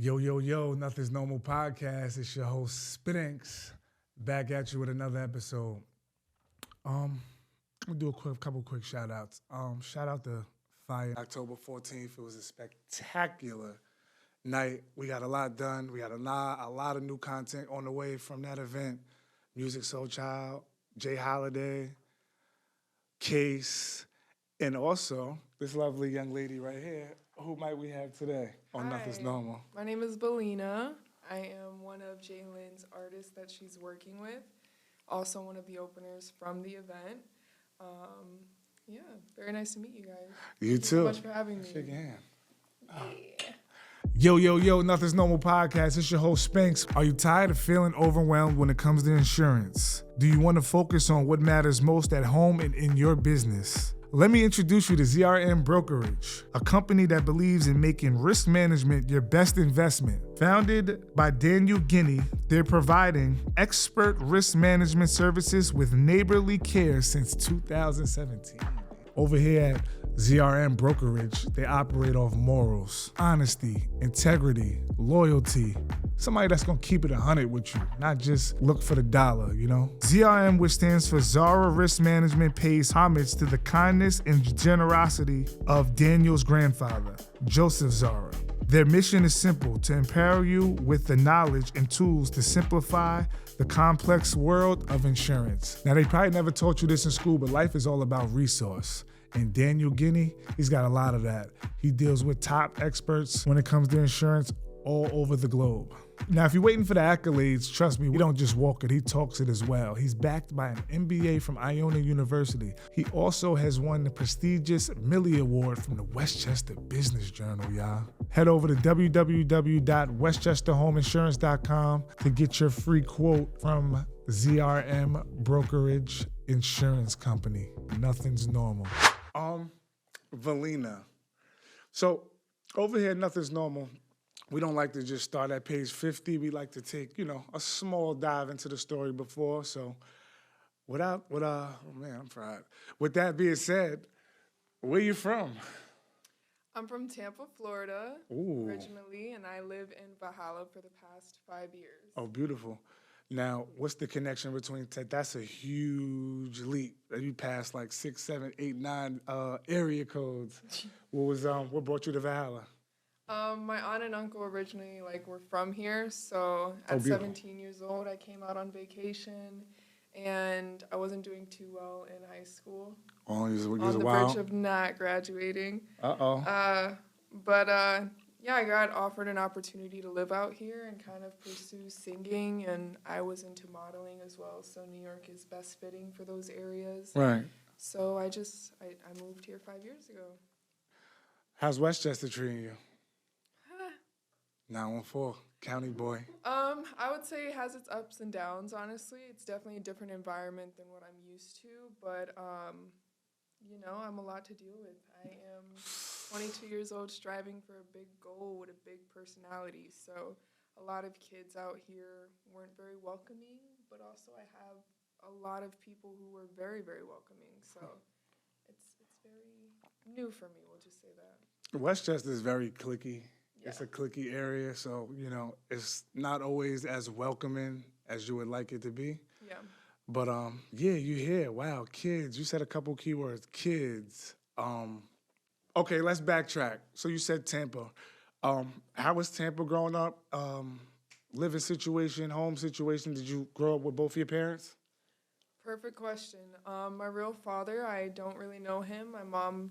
Yo, yo, yo, Nothing's Normal podcast. It's your host, Spinks, back at you with another episode. I'm gonna do a couple quick shout outs. Shout out to Fire. October 14th, it was a spectacular night. We got a lot done. We got a lot of new content on the way from that event. Musiq, Soulchild, Jay Holiday, Case, and also this lovely young lady right here. Who might we have today on Nothing's Normal? My name is Velina. I am one of Jaylen's artists that she's working with. Also one of the openers from the event. Very nice to meet you guys. You Thank too. you so much for having me. Shake your hand. Yeah. Yo, Nothing's Normal podcast. It's your host, Spinks. Are you tired of feeling overwhelmed when it comes to insurance? Do you want to focus on what matters most at home and in your business? Let me introduce you to ZRM Brokerage, a company that believes in making risk management your best investment. Founded by Daniel Guinea, they're providing expert risk management services with neighborly care since 2017. Over here at ZRM Brokerage, they operate off morals, honesty, integrity, loyalty. Somebody that's gonna keep it 100 with you, not just look for the dollar, you know? ZRM, which stands for Zara Risk Management, pays homage to the kindness and generosity of Daniel's grandfather, Joseph Zara. Their mission is simple: to empower you with the knowledge and tools to simplify the complex world of insurance. Now, they probably never taught you this in school, but life is all about resource. And Daniel Guinea, he's got a lot of that. He deals with top experts when it comes to insurance all over the globe. Now, if you're waiting for the accolades, trust me, we don't just walk it, he talks it as well. He's backed by an MBA from Iona University. He also has won the prestigious Millie Award from the Westchester Business Journal, y'all. Head over to www.westchesterhomeinsurance.com to get your free quote from ZRM Brokerage Insurance Company. Nothing's normal. Velina. So over here, Nothing's Normal. We don't like to just start at page 50. We like to take, a small dive into the story before. So I'm fried. With that being said, where you from? I'm from Tampa, Florida, originally, and I live in Valhalla for the past 5 years. Oh, beautiful. Now, what's the connection between that's a huge leap. You passed like 6, 7, 8, 9 area codes. What brought you to Valhalla? My aunt and uncle originally were from here, so at 17 years old I came out on vacation, and I wasn't doing too well in high school. Oh, you was on the verge of not graduating. I got offered an opportunity to live out here and kind of pursue singing, and I was into modeling as well, so New York is best fitting for those areas. Right. So I moved here 5 years ago. How's Westchester treating you? 914, county boy. I would say it has its ups and downs, honestly. It's definitely a different environment than what I'm used to, but, I'm a lot to deal with. I am 22 years old, striving for a big goal with a big personality, so a lot of kids out here weren't very welcoming, but also I have a lot of people who were very, very welcoming, so it's very new for me, we'll just say that. Westchester is very cliquey. Yeah. It's a cliquey area, so, it's not always as welcoming as you would like it to be. Yeah. But, you hear, wow, kids. You said a couple keywords, kids. Okay, let's backtrack. So you said Tampa. How was Tampa growing up? Living situation, home situation? Did you grow up with both your parents? Perfect question. My real father, I don't really know him. My mom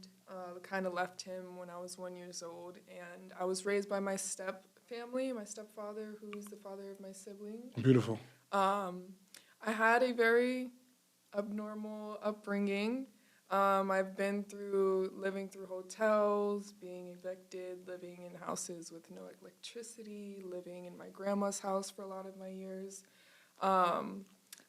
kind of left him when I was 1 year old, and I was raised by my stepfamily, my stepfather, who's the father of my siblings. Beautiful. I had a very abnormal upbringing. I've been through living through hotels, being evicted, living in houses with no electricity, living in my grandma's house for a lot of my years.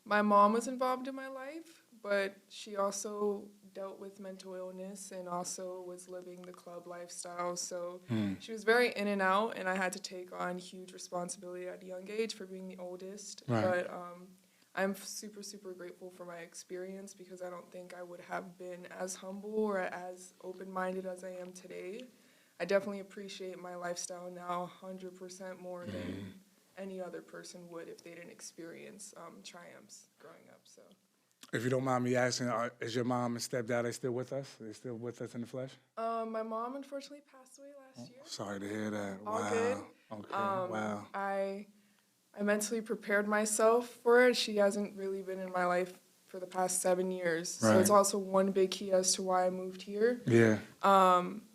My mom was involved in my life, but she also dealt with mental illness and also was living the club lifestyle. So she was very in and out, and I had to take on huge responsibility at a young age for being the oldest. Right. But I'm super, super grateful for my experience because I don't think I would have been as humble or as open-minded as I am today. I definitely appreciate my lifestyle now 100% more than any other person would if they didn't experience triumphs growing up. So, If you don't mind me asking, is your mom and stepdad, are they still with us? Are they still with us in the flesh? my mom unfortunately passed away last year. Sorry to hear that. All wow. good. Okay. Wow. I mentally prepared myself for it. She hasn't really been in my life for the past 7 years. Right. So it's also one big key as to why I moved here. Yeah.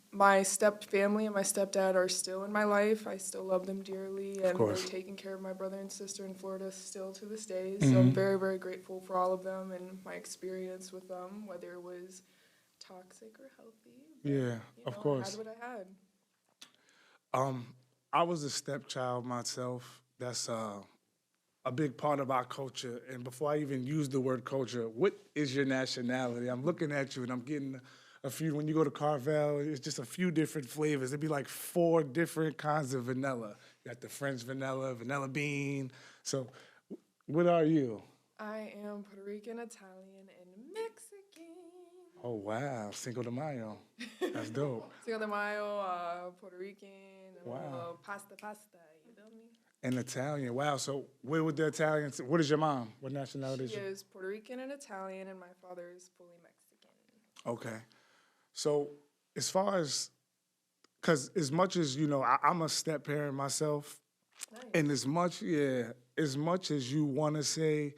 My step family and my stepdad are still in my life. I still love them dearly, and they're taking care of my brother and sister in Florida still to this day. So I'm very, very grateful for all of them and my experience with them, whether it was toxic or healthy. But, Yeah, of course. I had what I had. I was a stepchild myself. That's a big part of our culture. And before I even use the word culture, what is your nationality? I'm looking at you and I'm getting a few. When you go to Carvel, it's just a few different flavors. It'd be like 4 different kinds of vanilla. You got the French vanilla, vanilla bean. So what are you? I am Puerto Rican, Italian, and Mexican. Oh, wow. Cinco de Mayo. That's dope. Cinco de Mayo, Puerto Rican, Wow. pasta, you feel me? And Italian. Wow. So where would the Italians, what is your mom? What nationality is She she? is Puerto Rican and Italian, and my father is fully Mexican. Okay. So as far as, because as much as, I'm a step parent myself, Nice. and as much as you want to say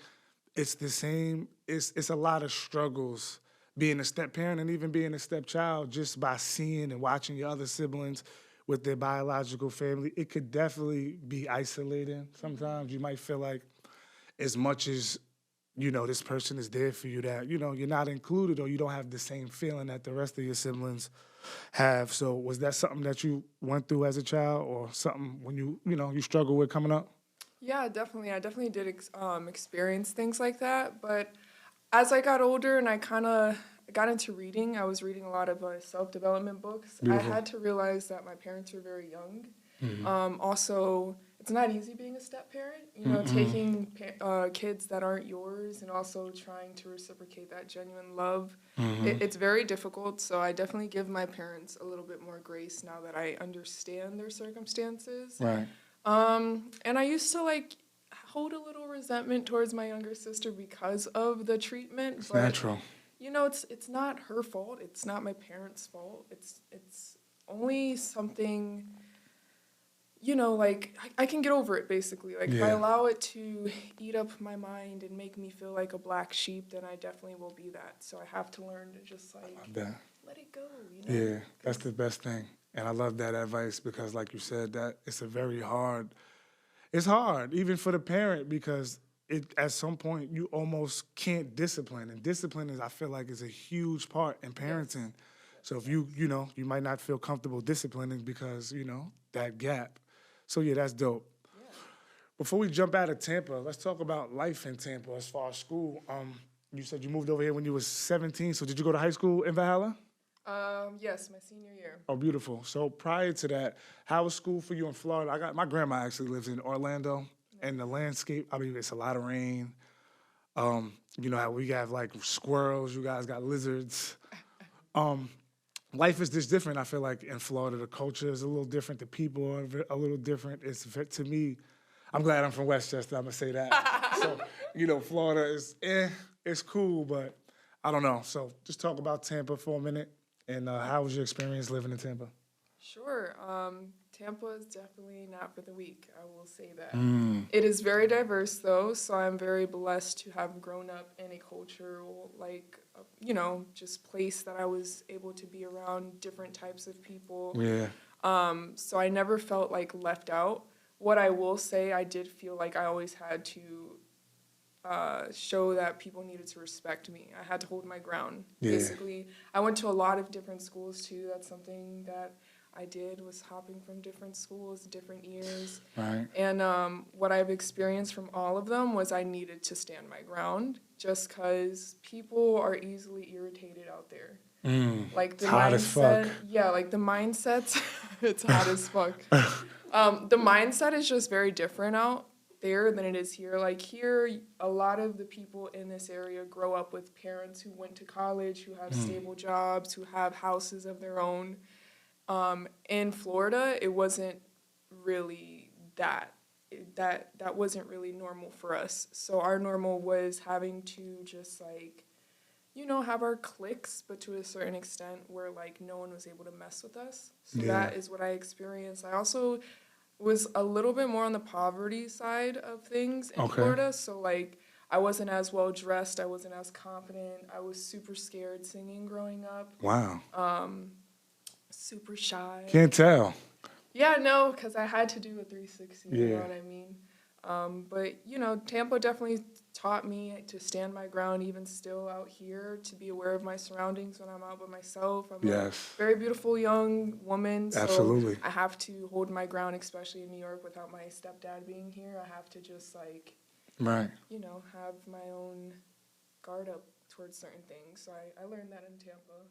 it's the same, it's a lot of struggles being a step parent and even being a stepchild just by seeing and watching your other siblings with their biological family. It could definitely be isolating. Sometimes you might feel like as much as, this person is there for you that, you're not included or you don't have the same feeling that the rest of your siblings have. So was that something that you went through as a child or something when you struggled with coming up? Yeah, definitely. I definitely did experience things like that. But as I got older and I kind of got into reading, I was reading a lot of self-development books. Beautiful. I had to realize that my parents were very young. Also, it's not easy being a step parent, taking kids that aren't yours and also trying to reciprocate that genuine love. It's very difficult, so I definitely give my parents a little bit more grace now that I understand their circumstances. Right. And I used to hold a little resentment towards my younger sister because of the treatment. It's but, natural. It's not her fault. It's not my parents' fault. It's only something, I can get over it, basically. If I allow it to eat up my mind and make me feel like a black sheep, then I definitely will be that. So I have to learn to just, let it go, Yeah, that's the best thing. And I love that advice because, like you said, that it's hard, even for the parent, because at some point you almost can't discipline. And discipline I feel like, is a huge part in parenting. So if you might not feel comfortable disciplining because, that gap. So yeah, that's dope. Yeah. Before we jump out of Tampa, let's talk about life in Tampa as far as school. You said you moved over here when you were 17. So did you go to high school in Valhalla? Yes, my senior year. Oh, beautiful. So prior to that, how was school for you in Florida? My grandma actually lives in Orlando, and the landscape, it's a lot of rain. How we have squirrels, you guys got lizards. Life is just different, I feel like, in Florida. The culture is a little different. The people are a little different. To me, I'm glad I'm from Westchester, I'm going to say that. So, Florida is, it's cool, but I don't know. So just talk about Tampa for a minute. And how was your experience living in Tampa? Sure. Tampa is definitely not for the weak, I will say that. It is very diverse, though, so I'm very blessed to have grown up in a cultural, just place that I was able to be around different types of people. Yeah. So I never felt left out. What I will say, I did feel like I always had to show that people needed to respect me. I had to hold my ground, basically. I went to a lot of different schools, too. That's something that I did, was hopping from different schools, different years. Right. And what I've experienced from all of them was I needed to stand my ground just because people are easily irritated out there. It's hot as fuck. Yeah, the mindset, it's hot as fuck. The mindset is just very different out there than it is here. Here, a lot of the people in this area grow up with parents who went to college, who have stable jobs, who have houses of their own. In Florida, it wasn't really that wasn't really normal for us. So our normal was having to just like, have our cliques, but to a certain extent where like no one was able to mess with us. So that is what I experienced. I also was a little bit more on the poverty side of things in Florida. So like I wasn't as well dressed. I wasn't as confident. I was super scared singing growing up. Wow. Super shy. Can't tell. Yeah, no, because I had to do a 360, you Yeah. know what I mean? But, Tampa definitely taught me to stand my ground even still out here, to be aware of my surroundings when I'm out by myself. I'm a very beautiful young woman, so Absolutely. I have to hold my ground, especially in New York without my stepdad being here. I have to just, like, right. Have my own guard up towards certain things. So I learned that in Tampa.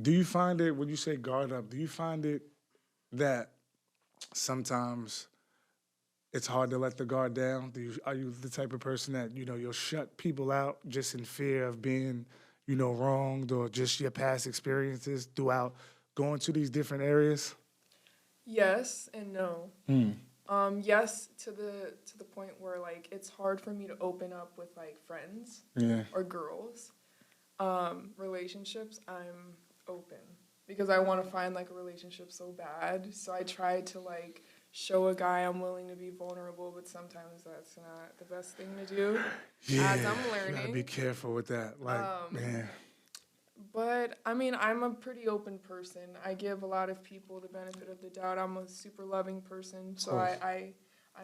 Do you find it, when you say guard up, do you find it that sometimes it's hard to let the guard down? Are you the type of person that, you'll shut people out just in fear of being, wronged, or just your past experiences throughout going to these different areas? Yes and no. Yes, to the point where like it's hard for me to open up with like friends or girls. Relationships, I'm open because I want to find like a relationship so bad. So I try to like show a guy I'm willing to be vulnerable, but sometimes that's not the best thing to do. Yeah, as I'm learning. You gotta be careful with that. Like, man. But I mean, I'm a pretty open person. I give a lot of people the benefit of the doubt. I'm a super loving person, so I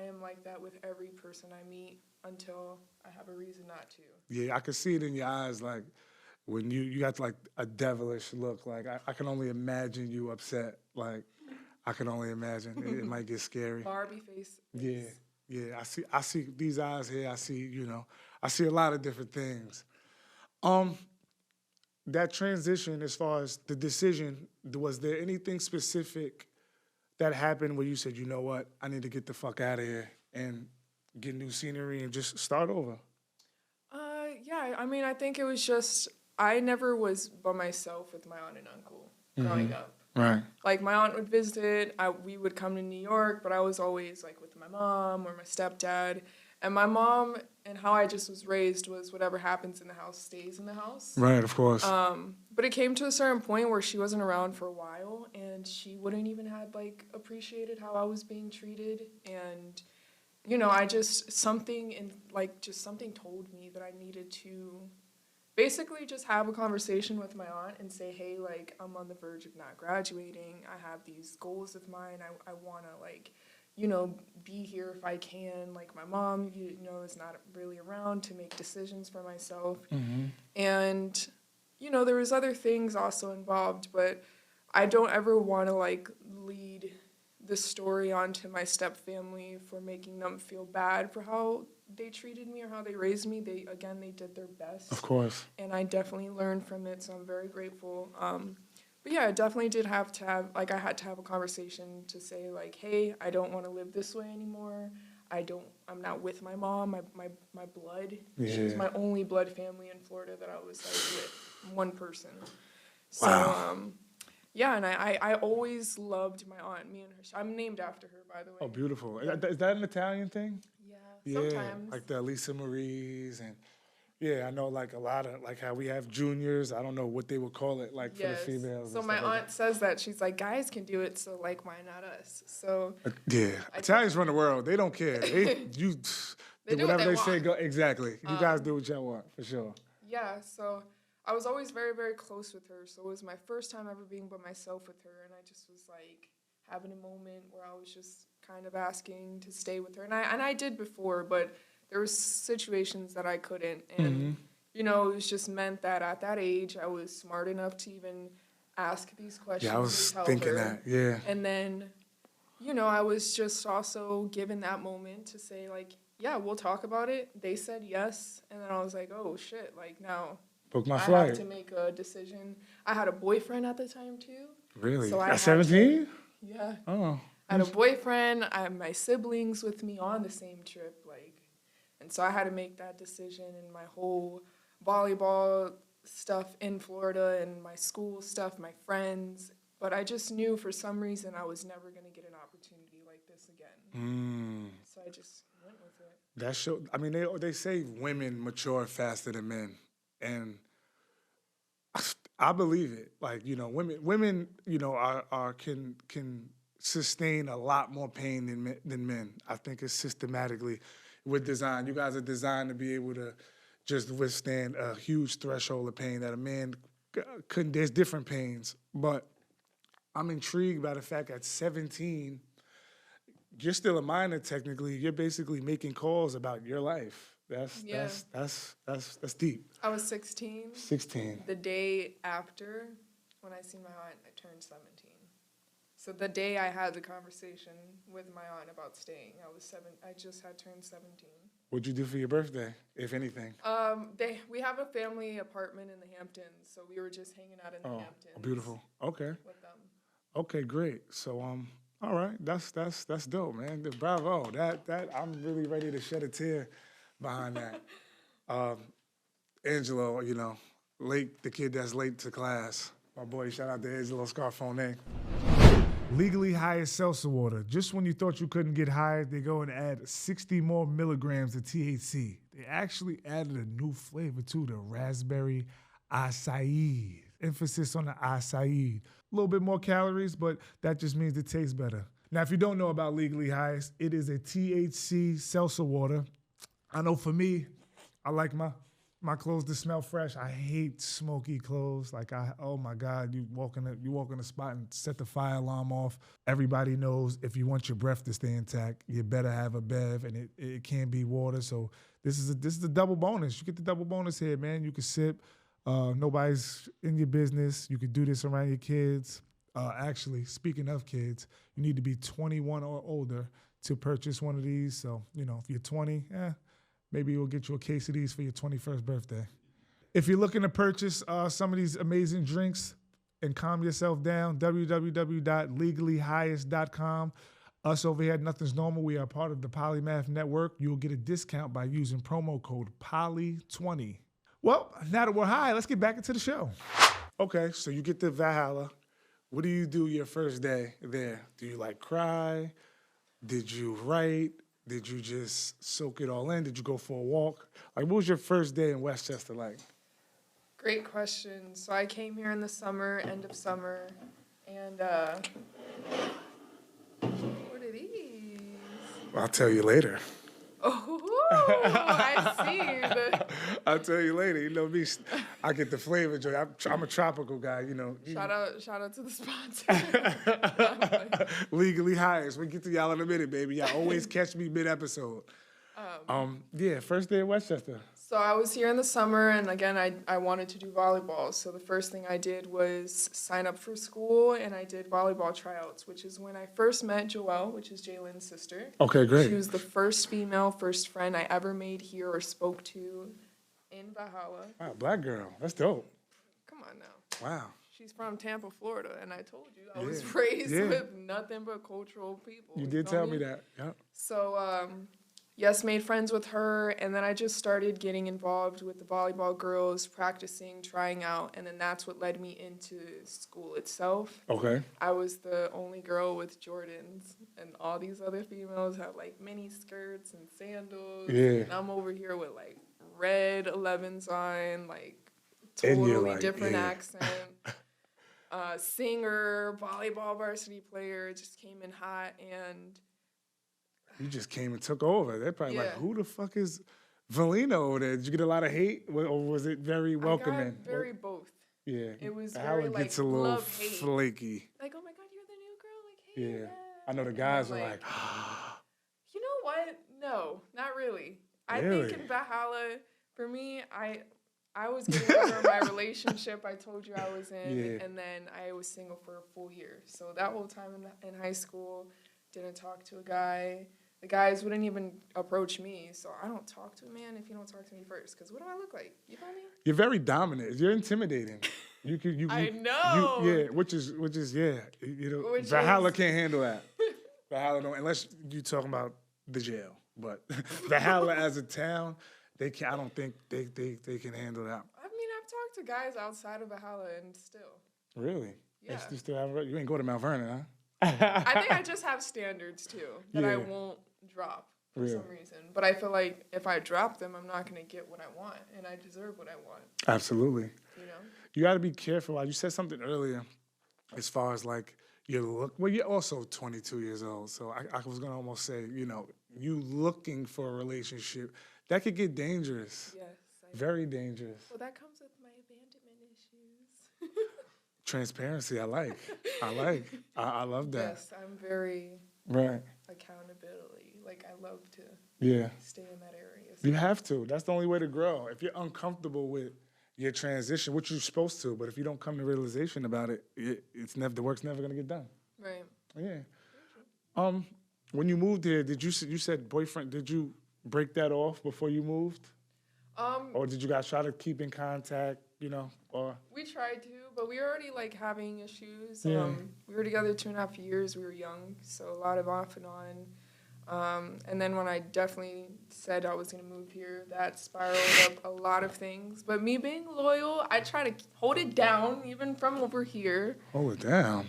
am like that with every person I meet until I have a reason not to. Yeah, I can see it in your eyes, like when you got like a devilish look. Like I can only imagine you upset. Like I can only imagine it might get scary. Barbie face. Yeah. I see these eyes here. I see I see a lot of different things. That transition, as far as the decision, was there anything specific that happened where you said, you know what, I need to get the fuck out of here and get new scenery and just start over? Yeah, I mean, I think it was just, I never was by myself with my aunt and uncle growing up. Right. Like, my aunt would visit, we would come to New York, but I was always, like, with my mom or my stepdad. And my mom and how I just was raised was whatever happens in the house stays in the house. Right, of course. But it came to a certain point where she wasn't around for a while, and she wouldn't even had, like, appreciated how I was being treated. And, I just, something told me that I needed to basically just have a conversation with my aunt and say, hey, like, I'm on the verge of not graduating. I have these goals of mine. I want to, like, be here if I can. Like, my mom, is not really around to make decisions for myself. Mm-hmm. And, there was other things also involved, but I don't ever want to, like, lead the story onto my stepfamily for making them feel bad for how they treated me or how they raised me. They did their best. Of course. And I definitely learned from it, so I'm very grateful. But yeah, I definitely did have to have, like, I had to have a conversation to say, like, hey, I don't want to live this way anymore. I'm not with my mom, my blood. Yeah. She was my only blood family in Florida that I was, like, with, one person. So, wow. Yeah, and I always loved my aunt, me and her. I'm named after her, by the way. Oh, beautiful. Is that an Italian thing? Yeah, sometimes. Like the Lisa Marie's and... Yeah, I know, like, a lot of, like, how we have juniors. I don't know what they would call it, like, for the females. So my aunt says that. She's like, guys can do it, so, like, why not us? So... Yeah. Italians run the world. They don't care. They do whatever they say. Go exactly. You guys do what y'all want, for sure. Yeah, so I was always very, very close with her. So it was my first time ever being by myself with her, and I just was, like, having a moment where I was just kind of asking to stay with her. And I did before, but... There were situations that I couldn't, and, it was just meant that at that age, I was smart enough to even ask these questions. Yeah, I was thinking that, yeah. And then, I was just also given that moment to say, like, yeah, we'll talk about it. They said yes, and then I was like, oh, shit, like, now book my I flight. have to make a decision. I had a boyfriend at the time, too. Really? So at 17? Yeah. Oh. I had a boyfriend. I had my siblings with me on the same trip, like. And so I had to make that decision, and my whole volleyball stuff in Florida and my school stuff, my friends. But I just knew for some reason I was never going to get an opportunity like this again. So I just went with it. That show. I mean, they say women mature faster than men, and I believe it. Like, you know, women, you know, can sustain a lot more pain than men. I think it's systematically with design. You guys are designed to be able to just withstand a huge threshold of pain that a man couldn't. There's different pains, but I'm intrigued by the fact at 17, you're still a minor technically. You're basically making calls about your life. That's deep. I was 16. 16. The day after, when I seen my aunt, I turned 17. So the day I had the conversation with my aunt about staying, I just had turned 17. What'd you do for your birthday, if anything? We have a family apartment in the Hamptons, so we were just hanging out in the Hamptons. Beautiful. Okay. With them. Okay, great. So all right, that's dope, man. Bravo. That I'm really ready to shed a tear behind that. Angelo, you know, the kid that's late to class. My boy, shout out to Angelo Scarfone. Legally high seltzer water. Just when you thought you couldn't get high, they go and add 60 more milligrams of THC. They actually added a new flavor too, the raspberry acai. Emphasis on the acai. A little bit more calories, but that just means it tastes better. Now, if you don't know about Legally Highest, it is a THC seltzer water. I know for me, I like my clothes to smell fresh. I hate smoky clothes. Like, oh my God, you walk in the spot and set the fire alarm off. Everybody knows if you want your breath to stay intact, you better have a bev, and it can't be water. So this is a double bonus. You get the double bonus here, man. You can sip. Nobody's in your business. You could do this around your kids. Actually, speaking of kids, you need to be 21 or older to purchase one of these. So, you know, if you're 20, maybe we'll get you a case of these for your 21st birthday. If you're looking to purchase some of these amazing drinks and calm yourself down, www.legallyhighest.com. Us over here at Nothing's Normal, we are part of the Polymath Network. You'll get a discount by using promo code POLY20. Well, now that we're high, let's get back into the show. Okay, so you get to Valhalla. What do you do your first day there? Do you like cry? Did you write? Did you just soak it all in? Did you go for a walk? Like, what was your first day in Westchester like? Great question. So I came here in the summer, end of summer, and what are these? I'll tell you later. Oh, I see. I'll tell you later. You know me, I get the flavor joy. I'm a tropical guy, you know. Shout out to the sponsor. Legally Highest. We'll get to y'all in a minute, baby. Y'all always catch me mid-episode. First day in Westchester. So I was here in the summer, and again, I wanted to do volleyball. So the first thing I did was sign up for school, and I did volleyball tryouts, which is when I first met Joelle, which is Jalen's sister. Okay, great. She was the first friend I ever made here or spoke to in Valhalla. Wow, black girl. That's dope. Come on now. Wow. She's from Tampa, Florida, and I told you I was raised with nothing but cultural people. You did tell me that. Yeah. So, yes, made friends with her, and then I just started getting involved with the volleyball girls, practicing, trying out, and then that's what led me into school itself. Okay. I was the only girl with Jordans, and all these other females have, like, mini skirts and sandals. Yeah. And I'm over here with, like, red 11s on, like, totally different accent. Singer, volleyball varsity player, just came in hot, and... You just came and took over. They're probably like, who the fuck is Velina over there? Did you get a lot of hate, or was it very welcoming? I got very both. Yeah. It was very, like, gets a little love-hate. flaky. Like, oh my God, you're the new girl? Like, hey. Yeah. I know the guys are like, you know what? No, not really. I Really? think in Valhalla, for me, I was getting over my relationship I told you I was in, and then I was single for a full year. So that whole time in high school, didn't talk to a guy. The guys wouldn't even approach me, so I don't talk to a man if you don't talk to me first. Because what do I look like? You feel me? You're very dominant. You're intimidating. I know. Which is you know, Valhalla can't handle that. Valhalla don't, unless you talking about the jail. But Valhalla as a town, I don't think they can handle that. I mean, I've talked to guys outside of Valhalla and still. Really? Yeah. You still haven't. You ain't go to Mount Vernon, huh? I think I just have standards too that I won't drop for some reason. But I feel like if I drop them, I'm not going to get what I want, and I deserve what I want. Absolutely. You know? You got to be careful. You said something earlier as far as like your look. Well, you're also 22 years old, so I was going to almost say, you know, you looking for a relationship, that could get dangerous. Yes. Very dangerous. Well, that comes with my abandonment issues. Transparency, I like. I love that. Yes, I'm very right. Accountability. Like, I love to stay in that area. So. You have to. That's the only way to grow. If you're uncomfortable with your transition, which you're supposed to, but if you don't come to realization about it, the work's never gonna get done. Right. Yeah. When you moved here, you said boyfriend? Did you break that off before you moved? Or did you guys try to keep in contact? You know, or we tried to, but we were already like having issues. Yeah. We were together 2.5 years. We were young, so a lot of off and on. And then when I definitely said I was going to move here, that spiraled up a lot of things. But me being loyal, I try to hold it down, even from over here. Hold it down.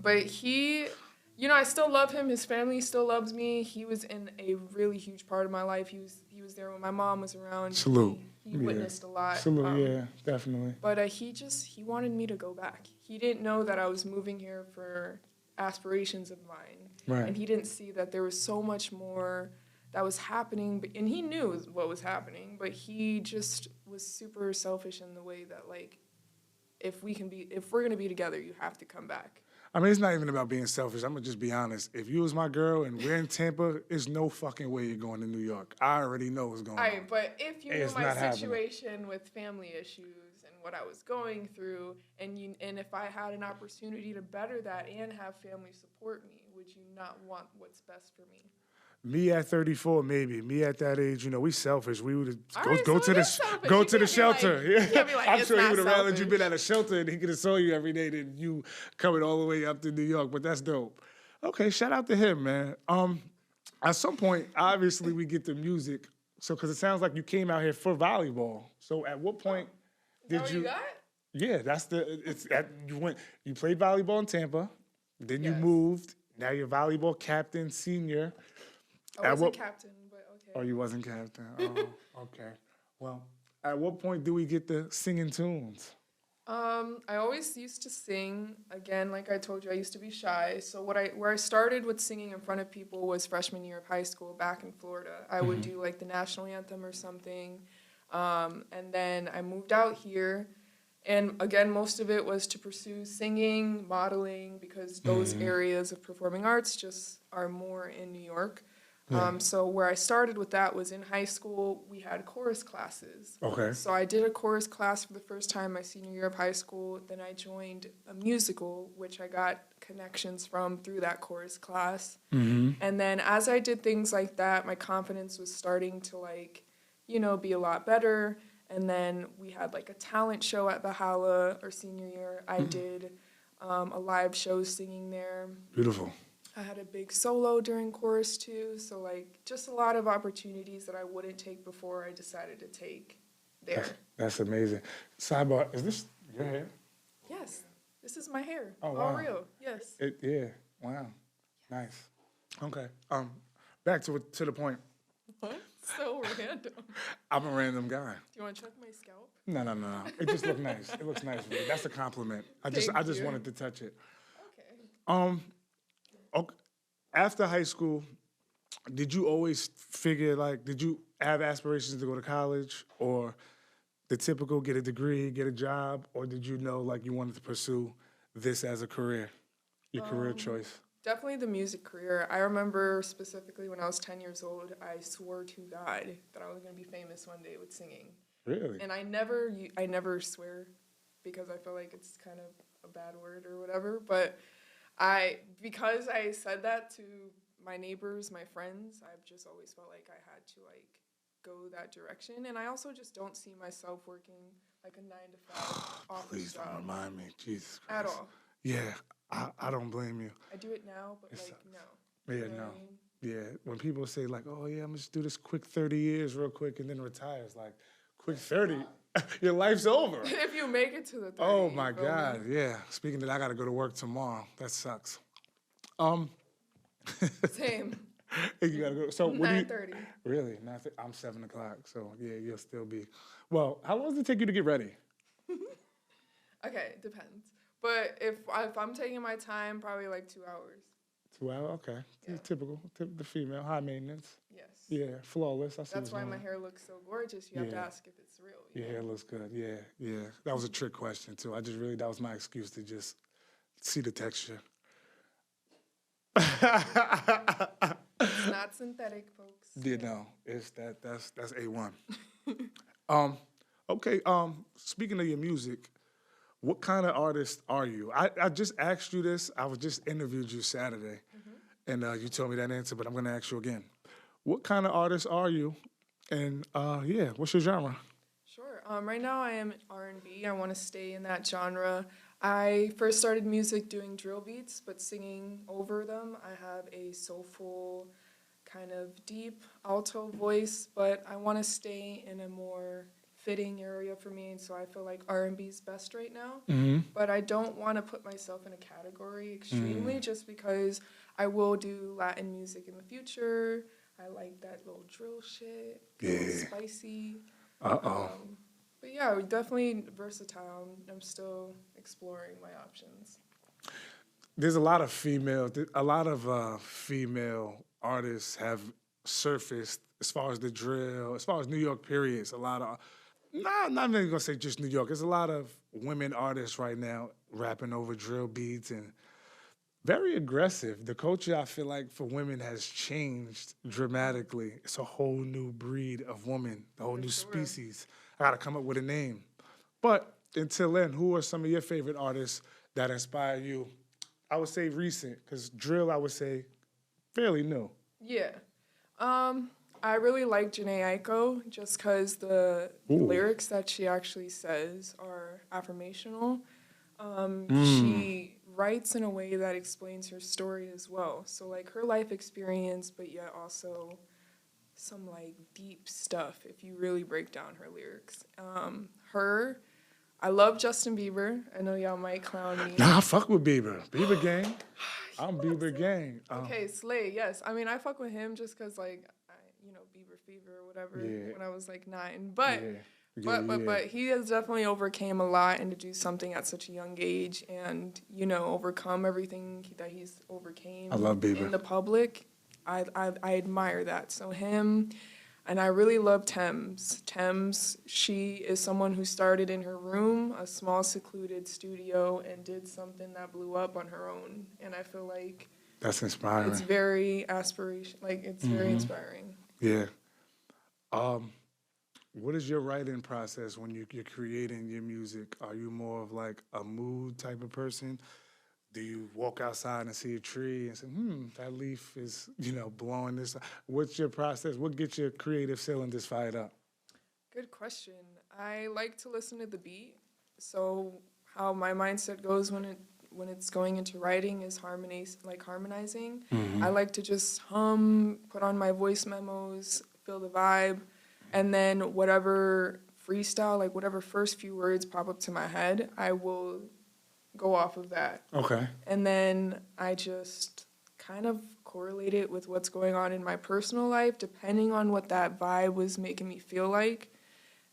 But he, you know, I still love him. His family still loves me. He was in a really huge part of my life. He was there when my mom was around. Salute. He witnessed a lot. Salute, yeah, definitely. But he wanted me to go back. He didn't know that I was moving here for aspirations of mine. Right. And he didn't see that there was so much more that was happening. And he knew what was happening, but he just was super selfish in the way that, like, if we're going to be together, you have to come back. I mean, it's not even about being selfish. I'm going to just be honest. If you was my girl and we're in Tampa, there's no fucking way you're going to New York. I already know what's going on. But if you knew my situation with family issues and what I was going through, and if I had an opportunity to better that and have family support me, would you not want what's best for me? Me at 34, maybe. Me at that age, you know, we selfish. We would go to the shelter. I'm sure he would have rather you been at a shelter and he could have saw you every day than you coming all the way up to New York. But that's dope. Okay, shout out to him, man. At some point, obviously, we get to music. So, because it sounds like you came out here for volleyball. So, at what point did you? got? Yeah, you played volleyball in Tampa. Then you moved. Now you're volleyball captain, senior. I wasn't captain, but okay. Oh, you wasn't captain. Oh, okay. Well, at what point do we get the singing tunes? I always used to sing. Again, like I told you, I used to be shy. So where I started with singing in front of people was freshman year of high school back in Florida. I would do like the national anthem or something. And then I moved out here. And again, most of it was to pursue singing, modeling, because those areas of performing arts just are more in New York. So where I started with that was in high school, we had chorus classes. Okay. So I did a chorus class for the first time my senior year of high school. Then I joined a musical, which I got connections from through that chorus class. Mm-hmm. And then as I did things like that, my confidence was starting to, like, you know, be a lot better. And then we had like a talent show at Valhalla our senior year. I did a live show singing there. Beautiful. I had a big solo during chorus too, so like just a lot of opportunities that I wouldn't take before I decided to take there. That's amazing. Sidebar, is this your hair? Yes, this is my hair. Oh, wow. All real, yes. Yeah, wow, nice. Okay, back to the point. What? So random. I'm a random guy. Do you want to check my scalp? No. It just looked nice. It looks nice. Really. That's a compliment. I just wanted to touch it. Okay. Okay. After high school, did you always figure, like, did you have aspirations to go to college or the typical get a degree, get a job, or did you know, like, you wanted to pursue this as a career, your career choice? Definitely the music career. I remember specifically when I was 10 years old, I swore to God that I was going to be famous one day with singing. Really? And I never swear because I feel like it's kind of a bad word or whatever, but because I said that to my neighbors, my friends, I've just always felt like I had to, like, go that direction. And I also just don't see myself working like a 9-to-5 office Please job. don't remind me, Jesus Christ. At all. Yeah, I don't blame you. I do it now, but like, no. Yeah, You know no. what I mean? Yeah, when people say, like, oh, yeah, I'm just do this quick 30 years real quick and then retire, it's like, quick 30? Your life's over. If you make it to the 30. Oh my you feel God, me? yeah. Speaking of that, I got to go to work tomorrow. That sucks. Same. You gotta go. So what do you? 9:30. Really? I'm 7 o'clock. So yeah, you'll still be. Well, how long does it take you to get ready? Okay, it depends. But if I'm taking my time, probably like 2 hours. 2 hours. Okay. Yeah. Typical. The female, high maintenance. Yes. Yeah, flawless. I see. That's what's why my going on. hair looks so gorgeous. You have to Yeah. ask if it's real. you Your know? hair looks good. Yeah. That was a trick question too. That was my excuse to just see the texture. It's not synthetic, folks. You know, that's A1. Okay. Speaking of your music, what kind of artist are you? I just asked you this. I was just interviewed you Saturday, and you told me that answer, but I'm gonna ask you again. What kind of artist are you? And yeah, what's your genre? Sure. Right now I am R&B. I want to stay in that genre. I first started music doing drill beats, but singing over them. I have a soulful, kind of deep alto voice, but I want to stay in a more fitting area for me, and so I feel like R&B is best right now. Mm-hmm. But I don't want to put myself in a category extremely, just because I will do Latin music in the future. I like that little drill shit, spicy. But yeah, definitely versatile. I'm still exploring my options. There's a lot of female artists have surfaced as far as the drill, as far as New York periods. A lot of, not even gonna say just New York. There's a lot of women artists right now rapping over drill beats and very aggressive. The culture, I feel like, for women has changed dramatically. It's a whole new breed of woman, a whole new species. I gotta come up with a name. But until then, who are some of your favorite artists that inspire you? I would say recent, because drill, I would say, fairly new. Yeah. I really like Jhené Aiko just because the lyrics that she actually says are affirmational. She writes in a way that explains her story as well. So like her life experience, but yet also some like deep stuff if you really break down her lyrics. I love Justin Bieber. I know y'all might clown me. Nah, I fuck with Bieber. Bieber gang. I'm Bieber gang. Okay, Slay, yes. I mean, I fuck with him just because, like, Bieber fever or whatever when I was, like, 9. But he has definitely overcame a lot, and to do something at such a young age and, overcome everything that he's overcame I love Bieber. In the public, I admire that. So him... And I really love Thames. Thames, she is someone who started in her room, a small secluded studio, and did something that blew up on her own. And I feel like that's inspiring. It's very very inspiring. Yeah. What is your writing process when you're creating your music? Are you more of like a mood type of person? Do you walk outside and see a tree and say, that leaf is, blowing this? What's your process? What gets your creative cylinders fired up? Good question. I like to listen to the beat. So how my mindset goes when it's going into writing is harmonizing. I like to just hum, put on my voice memos, feel the vibe, and then whatever freestyle, like whatever first few words pop up to my head, I will go off of that. Okay. And then I just kind of correlate it with what's going on in my personal life, depending on what that vibe was making me feel like.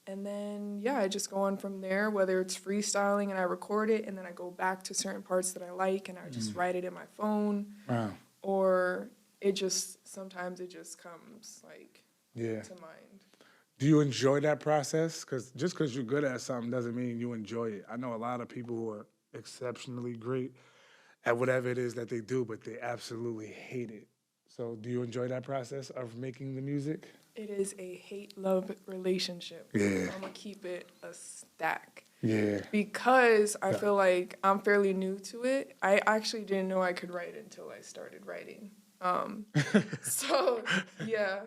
And then, I just go on from there, whether it's freestyling and I record it, and then I go back to certain parts that I like and I just write it in my phone. Wow. Or sometimes it just comes to mind. Do you enjoy that process? Because just because you're good at something doesn't mean you enjoy it. I know a lot of people who are exceptionally great at whatever it is that they do, but they absolutely hate it. So do you enjoy that process of making the music? It is a hate-love relationship. Yeah. I'm going to keep it a stack. Yeah. Because I feel like I'm fairly new to it. I actually didn't know I could write until I started writing. So, yeah.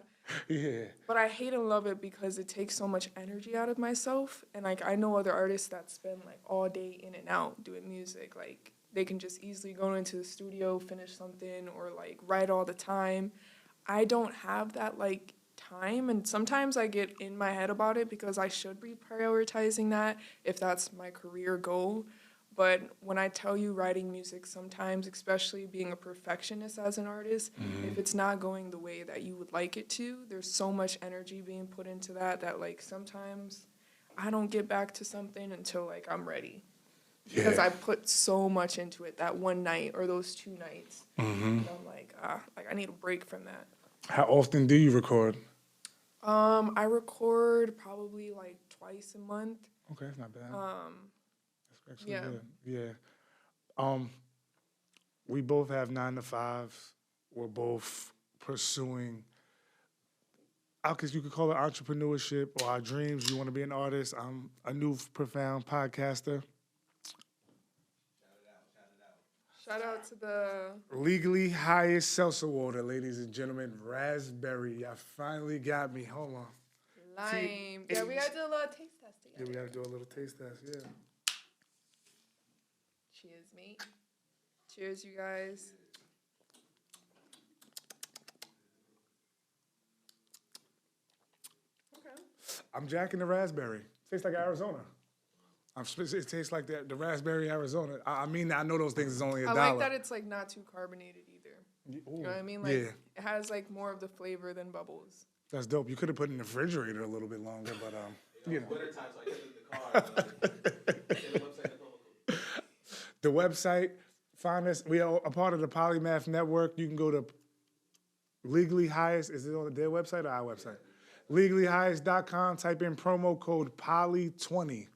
Yeah. But I hate and love it because it takes so much energy out of myself. And, I know other artists that spend, all day in and out doing music. They can just easily go into the studio, finish something, or, write all the time. I don't have that, time, and sometimes I get in my head about it because I should be prioritizing that if that's my career goal. But when I tell you writing music, sometimes, especially being a perfectionist as an artist, if it's not going the way that you would like it to, there's so much energy being put into that like sometimes I don't get back to something until like I'm ready. Because I put so much into it that one night or those 2 nights. And I'm like I need a break from that. How often do you record? I record probably like twice a month. Okay, that's not bad. That's actually yeah. good. Yeah. We both have 9 to 5s. We're both pursuing, I guess you could call it entrepreneurship or our dreams. You want to be an artist. I'm a new profound podcaster. Shout out to the Legally highest seltzer water, ladies and gentlemen. Raspberry. Y'all finally got me. Hold on. lime. Yeah, we gotta do a little taste test together. Yeah, we got to do a little taste test, yeah. Cheers, mate. Cheers, you guys. Okay. I'm jacking the raspberry. Tastes like Arizona. It tastes like the raspberry Arizona. I mean, I know those things is only $1. I like that it's like not too carbonated either. Ooh, You know what I mean? Like yeah, it has like more of the flavor than bubbles. that's dope. You could have put it in the refrigerator a little bit longer, but you know. Winter time, so I get in the car. The website, find us. We are a part of the Polymath Network. You can go to Legally Highest. Is it on their website or our website? LegallyHighest.com. Type in promo code POLY20.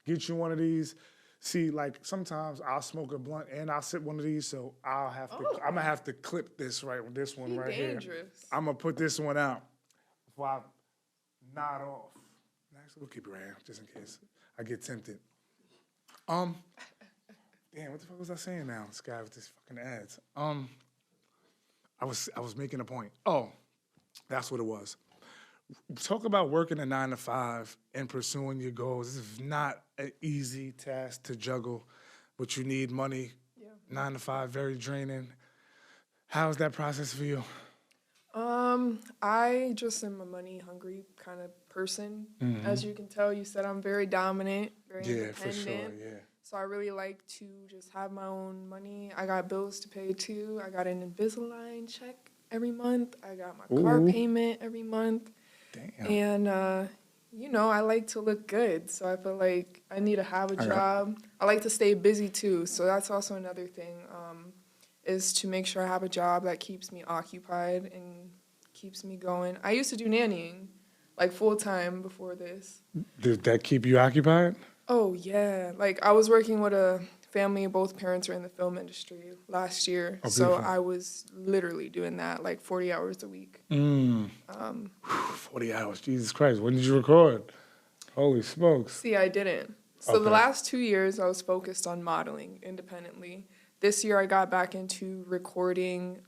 Get you one of these. See, like sometimes I'll smoke a blunt and I'll sip one of these, so I'm gonna have to clip this this one right here. I'm gonna put this one out before I nod off. Actually, we'll keep it right here just in case I get tempted. Damn, what the fuck was I saying now? This guy with this fucking ads. I was making a point. Oh, that's what it was. Talk about working a 9 to 5 and pursuing your goals. This is not an easy task to juggle, but you need money. Yeah. 9 to 5, very draining. How's that process for you? I just am a money hungry kind of person. As you can tell, you said I'm very dominant, very independent. For sure, yeah. So I really like to just have my own money. I got bills to pay too. I got an Invisalign check every month. I got my car payment every month. Damn. And, I like to look good. So I feel like I need to have a job. I like to stay busy too. So that's also another thing, is to make sure I have a job that keeps me occupied and keeps me going. I used to do nannying, like full time before this. Did that keep you occupied? Oh, yeah. Like I was working with a family, both parents are in the film industry last year. Oh, so beautiful. I was literally doing that like 40 hours a week. 40 hours, Jesus Christ. When did you record? Holy smokes. See, I didn't. So Okay. the last 2 years I was focused on modeling independently. This year I got back into recording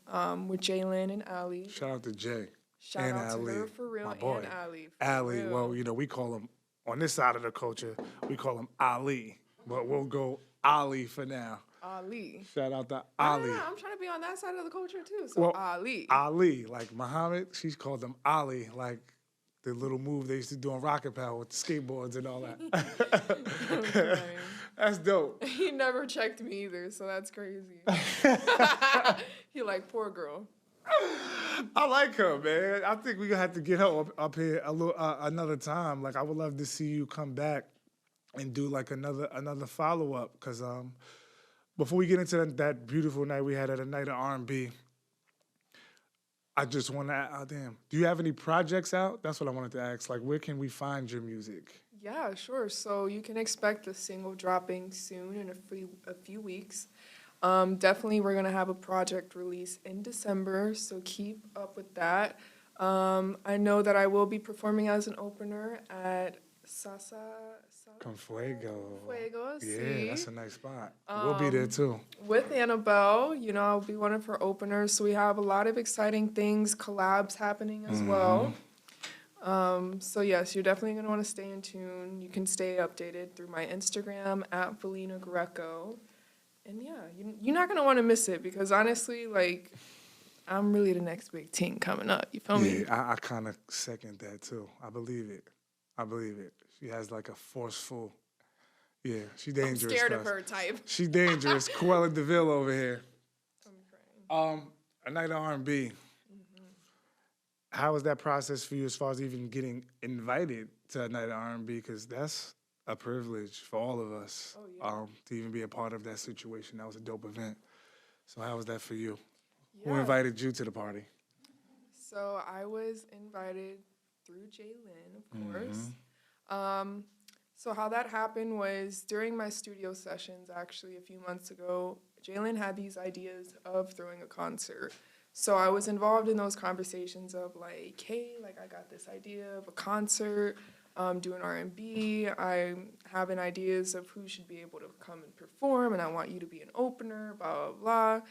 with Jalen and Ali. Shout out to Jay. Shout and out Ali, to her for real, my boy. and Ali. For Ali, real. well, we call him, on this side of the culture, we call him Ali. But we'll go Ali for now. Ali. Shout out to Ali. Yeah, I'm trying to be on that side of the culture too. So Well, Ali. Ali, like Muhammad, she's called him Ali, like the little move they used to do on Rocket Power with the skateboards and all that. That's dope. He never checked me either, so that's crazy. He like, poor girl. I like her, man. I think we're gonna have to get her up here another time. Like, I would love to see you come back and do like another follow up. Cause before we get into that beautiful night we had at a Night of R&B, I just want to do you have any projects out? That's what I wanted to ask. Like, where can we find your music? Yeah, sure. So you can expect a single dropping soon in a few weeks. Definitely, we're gonna have a project release in December, so keep up with that. I know that I will be performing as an opener at Con Fuego. Fuego, Yeah, sí. that's a nice spot. We'll be there too. With Annabelle, I'll be one of her openers. So we have a lot of exciting things, collabs happening as well. So yes, you're definitely going to want to stay in tune. You can stay updated through my Instagram at Velina Greco. And yeah, you're not going to want to miss it because honestly, like, I'm really the next big thing coming up. You feel me? Yeah, I kind of second that too. I believe it. She has like a forceful, yeah, she dangerous. I'm scared of cuz. her type. She dangerous. Cruella DeVille over here. I'm crying. A Night of R&B. How was that process for you as far as even getting invited to a Night of R&B? Because that's a privilege for all of us. Oh, yeah. To even be a part of that situation. That was a dope event. So how was that for you? Who Yeah. invited you to the party? So I was invited through Jalen, of course. So how that happened was during my studio sessions, actually, a few months ago, Jalen had these ideas of throwing a concert. So I was involved in those conversations of like, hey, like I got this idea of a concert, doing R&B. I'm having ideas of who should be able to come and perform, and I want you to be an opener, blah, blah, blah.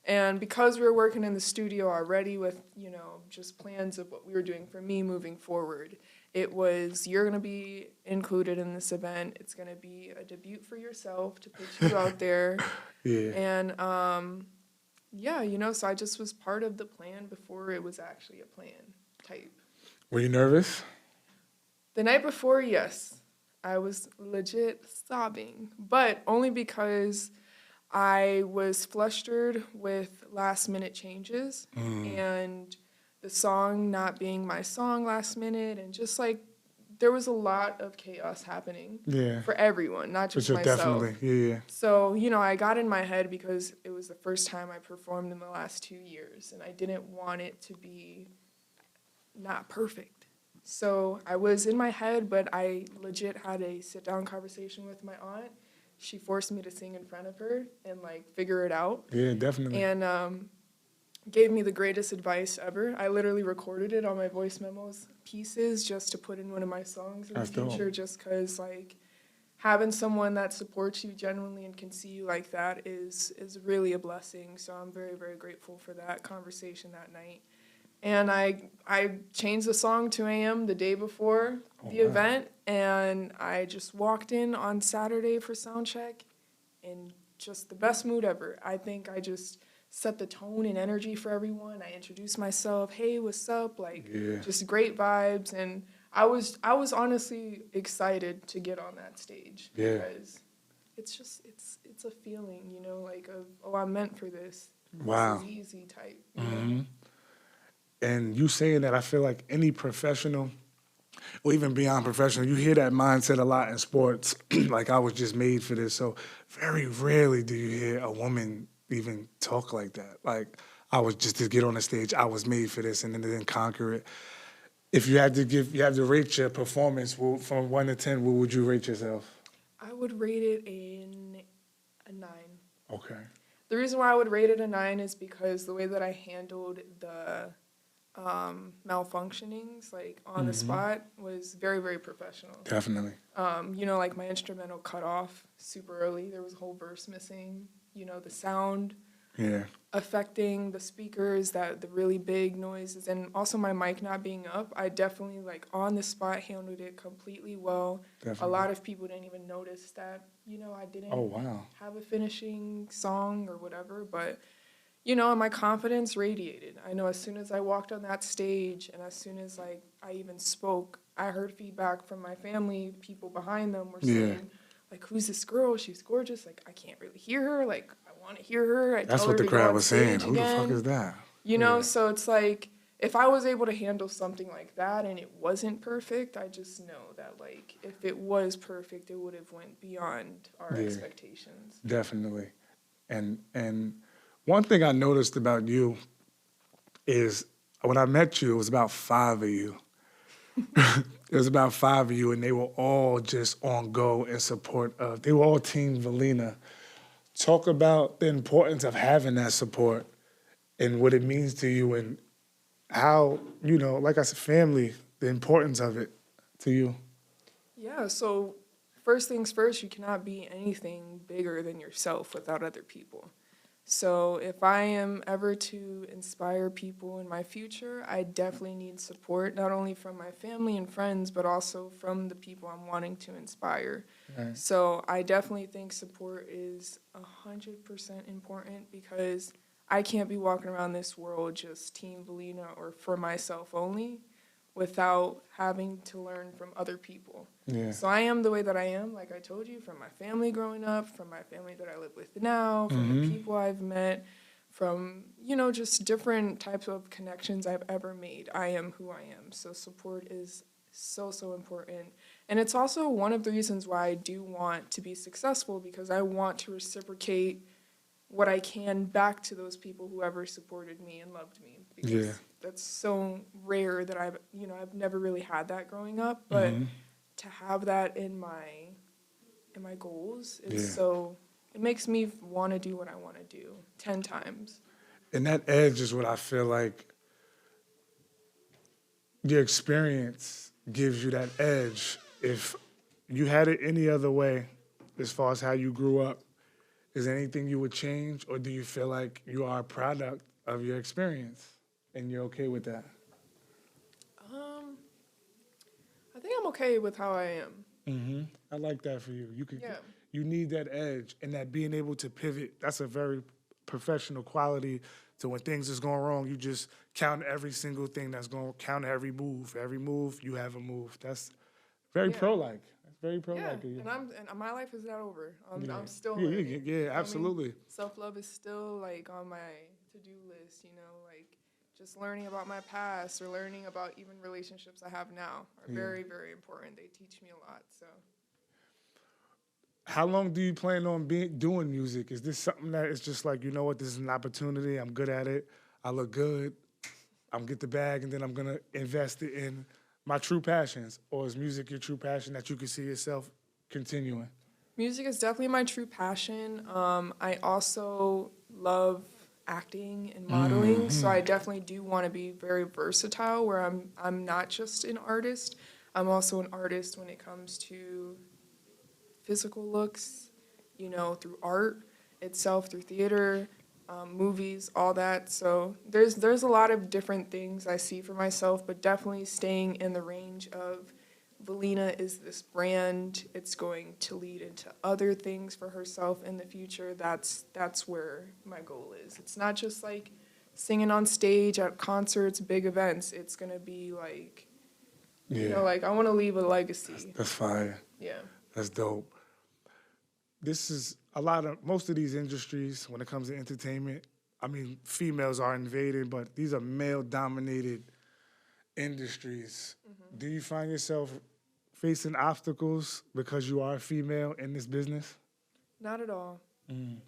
And because we were working in the studio already with, you know, just plans of what we were doing for me moving forward, it was, you're going to be included in this event. It's going to be a debut for yourself to put you out there. Yeah. And, yeah, you know, so I just was part of the plan before it was actually a plan type. Were you nervous? The night before, yes. I was legit sobbing, but only because I was flustered with last-minute changes and the song not being my song last minute, and just like there was a lot of chaos happening for everyone, not just myself. Definitely, yeah. So, you know, I got in my head because it was the first time I performed in the last 2 years, and I didn't want it to be not perfect. So I was in my head, but I legit had a sit-down conversation with my aunt. She forced me to sing in front of her and, like, figure it out. Yeah, definitely. And gave me the greatest advice ever. I literally recorded it on my voice memos pieces just to put in one of my songs in the future, just because, like, having someone that supports you genuinely and can see you like that is really a blessing. So I'm very, very grateful for that conversation that night. And I changed the song to AM the day before the event, and I just walked in on Saturday for sound check in just the best mood ever. I think I just set the tone and energy for everyone. I introduced myself, hey, what's up? Like, just great vibes. And I was honestly excited to get on that stage because it's just, it's a feeling, you know, like of, oh, I'm meant for this. Wow. This is easy type. You know? And you saying that, I feel like any professional, or even beyond professional, you hear that mindset a lot in sports. Like, I was just made for this. So very rarely do you hear a woman even talk like that. Like, I was just to get on the stage, I was made for this, and then conquer it. If you had to rate your performance from 1 to 10, what would you rate yourself? I would rate it in a 9. Okay. The reason why I would rate it a 9 is because the way that I handled the malfunctionings, like on the spot, was very, very professional. Definitely. You know, like my instrumental cut off super early. There was a whole verse missing. You know, the sound affecting the speakers, the really big noises, and also my mic not being up. I definitely, like, on the spot handled it completely well. Definitely. A lot of people didn't even notice that, you know, I didn't have a finishing song or whatever, but you know, my confidence radiated. I know as soon as I walked on that stage and as soon as, like, I even spoke, I heard feedback from my family. People behind them were saying, like, who's this girl? She's gorgeous. Like, I can't really hear her. Like, I want to hear her. That's what the crowd was saying. Who the fuck is that? You know, so it's like, if I was able to handle something like that and it wasn't perfect, I just know that, like, if it was perfect, it would have went beyond our expectations. Definitely. And one thing I noticed about you is when I met you, it was about 5 of you. It was about 5 of you, and they were all just on go in support of, they were all Team Velina. Talk about the importance of having that support and what it means to you and how, you know, like I said, family, the importance of it to you. Yeah, so first things first, you cannot be anything bigger than yourself without other people. So if I am ever to inspire people in my future, I definitely need support, not only from my family and friends, but also from the people I'm wanting to inspire. Right. So I definitely think support is 100% important because I can't be walking around this world just Team Velina or for myself only without having to learn from other people. Yeah. So I am the way that I am, like I told you, from my family growing up, from my family that I live with now, from the people I've met, from, just different types of connections I've ever made. I am who I am. So support is so, so important. And it's also one of the reasons why I do want to be successful, because I want to reciprocate what I can back to those people who ever supported me and loved me. Because that's so rare that I've never really had that growing up. But to have that in my goals is so, it makes me want to do what I want to do 10 times. And that edge is what I feel like your experience gives you that edge. If you had it any other way, as far as how you grew up, is there anything you would change, or do you feel like you are a product of your experience and you're okay with that? I think I'm okay with how I am. I like that for you. You need that edge, and that being able to pivot. That's a very professional quality. So when things is going wrong, you just count every single thing that's going. Count every move. Every move, you have a move. That's very pro-like. That's very pro-like. Yeah, and my life is not over. I'm still Yeah, learning. yeah, absolutely. Self-love is still like on my to-do list. Like just learning about my past or learning about even relationships I have now are very, very important. They teach me a lot. So. How long do you plan on doing music? Is this something that is just like, you know what, this is an opportunity, I'm good at it, I look good, I'm get the bag, and then I'm gonna invest it in my true passions? Or is music your true passion that you can see yourself continuing? Music is definitely my true passion. I also love acting and modeling, so I definitely do want to be very versatile, where I'm not just an artist, I'm also an artist when it comes to physical looks, through art itself, through theater, movies, all that. So there's a lot of different things I see for myself, but definitely staying in the range of Velina is this brand. It's going to lead into other things for herself in the future. That's where my goal is. It's not just like singing on stage at concerts, big events. It's going to be like, I want to leave a legacy. That's fire. Yeah. That's dope. This is most of these industries, when it comes to entertainment, I mean, females are invaded, but these are male-dominated industries. Do you find yourself facing obstacles because you are a female in this business? Not at all.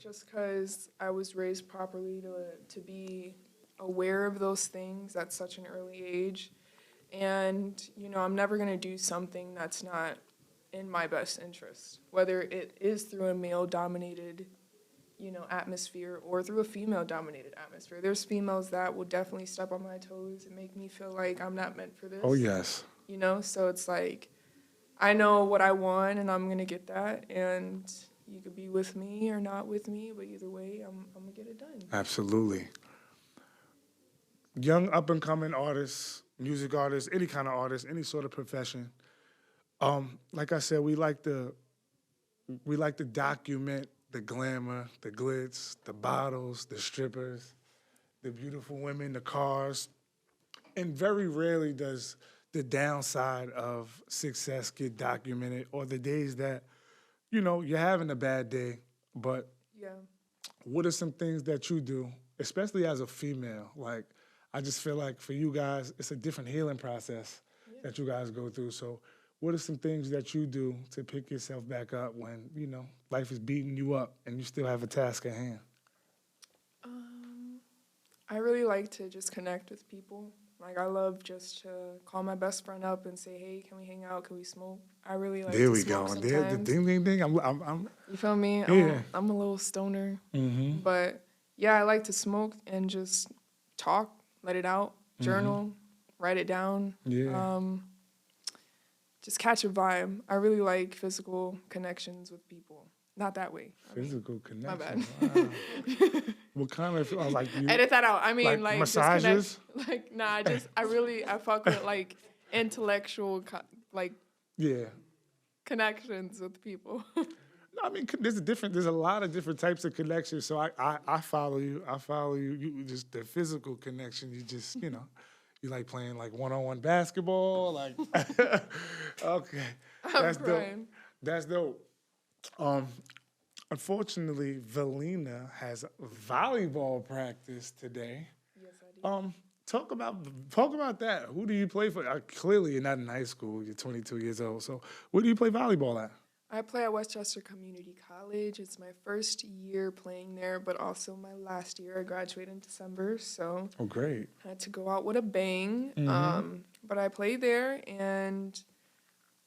Just because I was raised properly to be aware of those things at such an early age. And, I'm never going to do something that's not in my best interest, whether it is through a male-dominated, atmosphere or through a female-dominated atmosphere. There's females that will definitely step on my toes and make me feel like I'm not meant for this. Oh, yes. So it's like, I know what I want and I'm going to get that. And you could be with me or not with me, but either way, I'm going to get it done. Absolutely. Young up-and-coming artists, music artists, any kind of artist, any sort of profession. Like I said, we like to document the glamour, the glitz, the bottles, the strippers, the beautiful women, the cars. And very rarely does the downside of success get documented, or the days that, you're having a bad day. But what are some things that you do, especially as a female? Like, I just feel like for you guys, it's a different healing process that you guys go through. So what are some things that you do to pick yourself back up when, life is beating you up and you still have a task at hand? I really like to just connect with people. Like, I love just to call my best friend up and say, hey, can we hang out? Can we smoke? I really like to smoke sometimes. There we go. The ding, ding, ding. I'm You feel me? Yeah. I'm a little stoner. But, I like to smoke and just talk, let it out, journal, write it down. Yeah. Just catch a vibe. I really like physical connections with people. Not that way. Physical connection. My bad. Wow. What kind of, edit that out. I mean, like massages? I fuck with like intellectual, yeah, connections with people. I mean, there's a lot of different types of connections. So I follow you. I follow you. You just the physical connection. You just, you like playing like one-on-one basketball. Like, okay, that's dope. That's dope. Unfortunately, Velina has volleyball practice today. Yes, I do. Talk about that. Who do you play for? Clearly, you're not in high school. You're 22 years old. So, where do you play volleyball at? I play at Westcheste Community College. It's my first year playing there, but also my last year. I graduated in December, so great. I had to go out with a bang. But I play there, and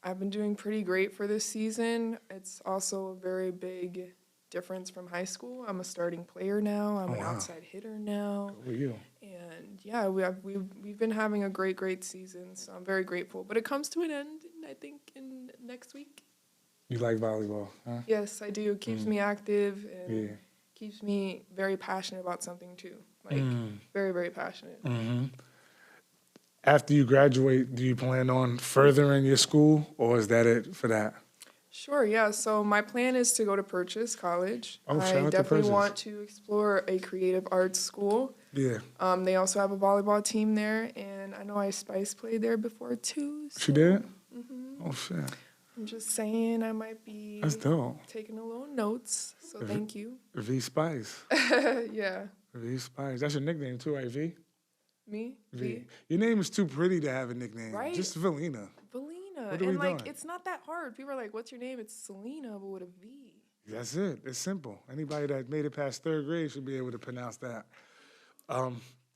I've been doing pretty great for this season. It's also a very big difference from high school. I'm a starting player now. I'm an outside hitter now. Who are you? And yeah, we've been having a great season, so I'm very grateful. But it comes to an end, I think, in next week. You like volleyball, huh? Yes, I do. It keeps me active and keeps me very passionate about something too. Like very, very passionate. Mm-hmm. After you graduate, do you plan on furthering your school, or is that it for that? Sure, yeah. So my plan is to go to Purchase College. Oh, I definitely want to explore a creative arts school. Yeah. They also have a volleyball team there, and I know Spice played there before too. So, she did? Mm-hmm. Oh, shit. I'm just saying I might be That's dope. Taking a little notes, so thank you. V Spice. Yeah. V Spice. That's your nickname too, right, V? Me? V. Your name is too pretty to have a nickname. Right? Just Velina. Velina. What and doing? It's not that hard. People are like, what's your name? It's Selena, but with a V. That's it. It's simple. Anybody that made it past third grade should be able to pronounce that.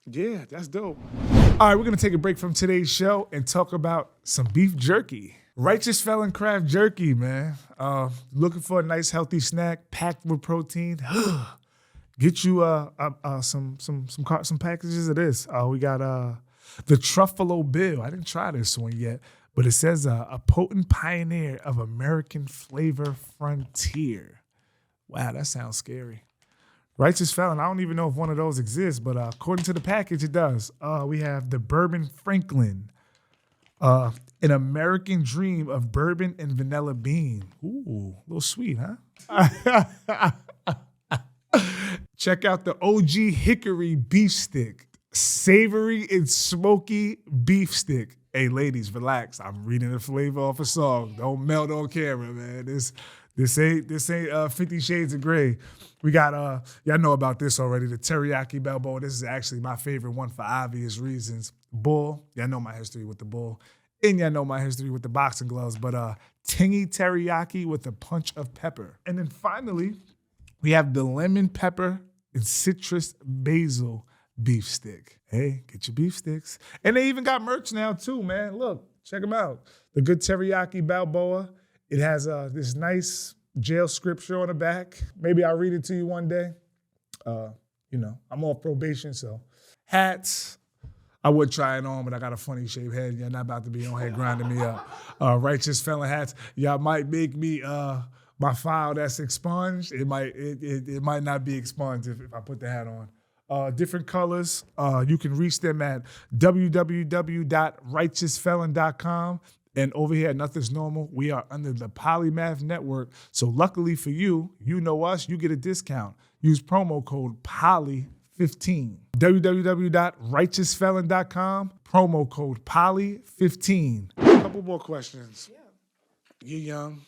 Yeah, that's dope. All right, we're going to take a break from today's show and talk about some beef jerky. Righteous Felon Craft Jerky, man. Looking for a nice healthy snack packed with protein? Get you some packages of this. We got the Truffalo Bill. I didn't try this one yet, but it says a potent pioneer of American flavor frontier. Wow, that sounds scary. Righteous Felon, I don't even know if one of those exists, but according to the package, it does. We have the Bourbon Franklin, an American dream of bourbon and vanilla bean. Ooh, a little sweet, huh? Check out the OG Hickory Beef Stick, savory and smoky beef stick. Hey, ladies, relax. I'm reading the flavor off a song. Don't melt on camera, man. This ain't 50 Shades of Grey. We got y'all know about this already. The teriyaki balboa. This is actually my favorite one for obvious reasons. Bull. Y'all know my history with the bull, and y'all know my history with the boxing gloves. But tangy teriyaki with a punch of pepper, and then finally we have the lemon pepper and citrus basil beef stick. Hey, get your beef sticks, and they even got merch now too, man. Look, check them out. The good teriyaki balboa. It has this nice jail scripture on the back. Maybe I'll read it to you one day. I'm off probation, so hats. I would try it on, but I got a funny shaped head. You're not about to be on here grinding me up. Righteous Felon hats. Y'all might make me my file that's expunged. It might not be expunged if I put the hat on. Different colors. You can reach them at www.righteousfelon.com. And over here at Nothing's Normal, we are under the Polymath Network. So luckily for you, you know us, you get a discount. Use promo code POLY15. www.righteousfelon.com, promo code POLY15. A couple more questions. Yeah. You're young.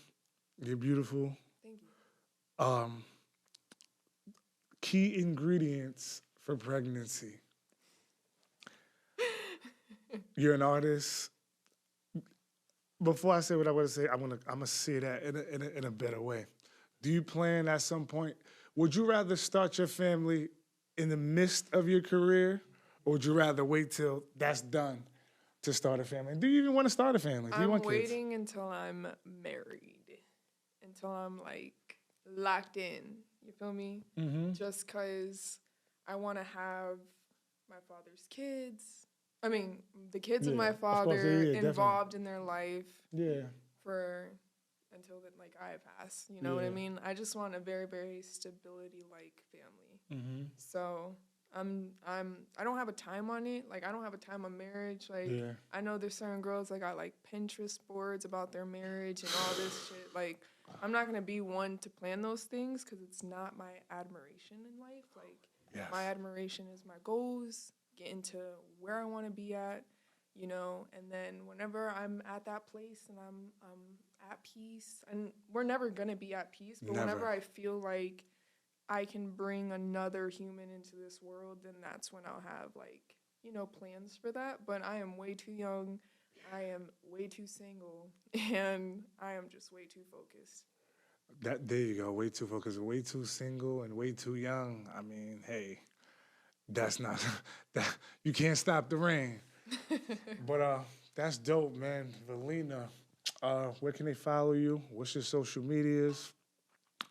You're beautiful. Thank you. Key ingredients for pregnancy. You're an artist. Before I say what I want to say, I'm gonna say that in a better way. Do you plan at some point? Would you rather start your family in the midst of your career, or would you rather wait till that's done to start a family? Do you even want to start a family? Do you want kids? I'm waiting until I'm married, until I'm like locked in. You feel me? Mm-hmm. Just because I want to have my father's kids. I mean, the kids of my father involved in their life for until I pass. You know what I mean? I just want a very, very stability-like family. Mm-hmm. So I don't have a time on it. Like, I don't have a time on marriage. Like, Yeah. I know there's certain girls that got like Pinterest boards about their marriage and all this shit. Like, I'm not gonna be one to plan those things because it's not my admiration in life. Like, Yes. my admiration is my goals, getting to where I want to be at, you know. And then whenever I'm at that place and I'm at peace, and we're never gonna be at peace, but whenever Never. I feel like I can bring another human into this world, then that's when I'll have, like, you know, plans for that. But I am way too young. I am way too single, and I am just way too focused. There you go. Way too focused, way too single, and way too young. I mean, hey, that's not that. You can't stop the rain. But that's dope, man. Velina, where can they follow you? What's your social medias?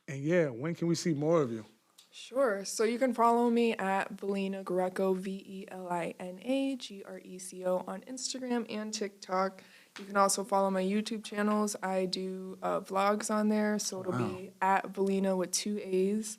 And yeah, when can we see more of you? Sure. So you can follow me at Velina Greco, Velina Greco on Instagram and TikTok. You can also follow my YouTube channels. I do vlogs on there, so it'll be at Velina with 2 A's.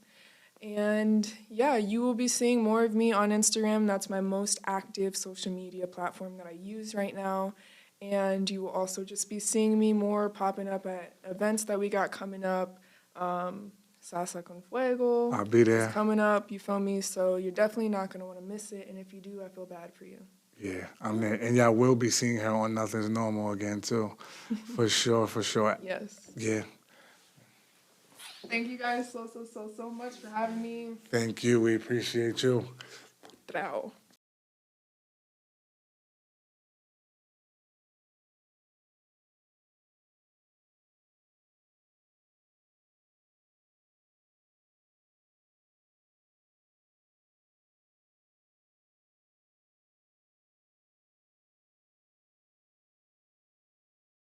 And yeah, you will be seeing more of me on Instagram. That's my most active social media platform that I use right now. And you will also just be seeing me more popping up at events that we got coming up. Salsa con Fuego. I'll be there. It's coming up, you feel me? So you're definitely not going to want to miss it. And if you do, I feel bad for you. Yeah, I'm there. And y'all will be seeing her on Nothing's Normal again, too. For sure, for sure. Yes. Yeah. Thank you guys so much for having me. Thank you. We appreciate you. Trao.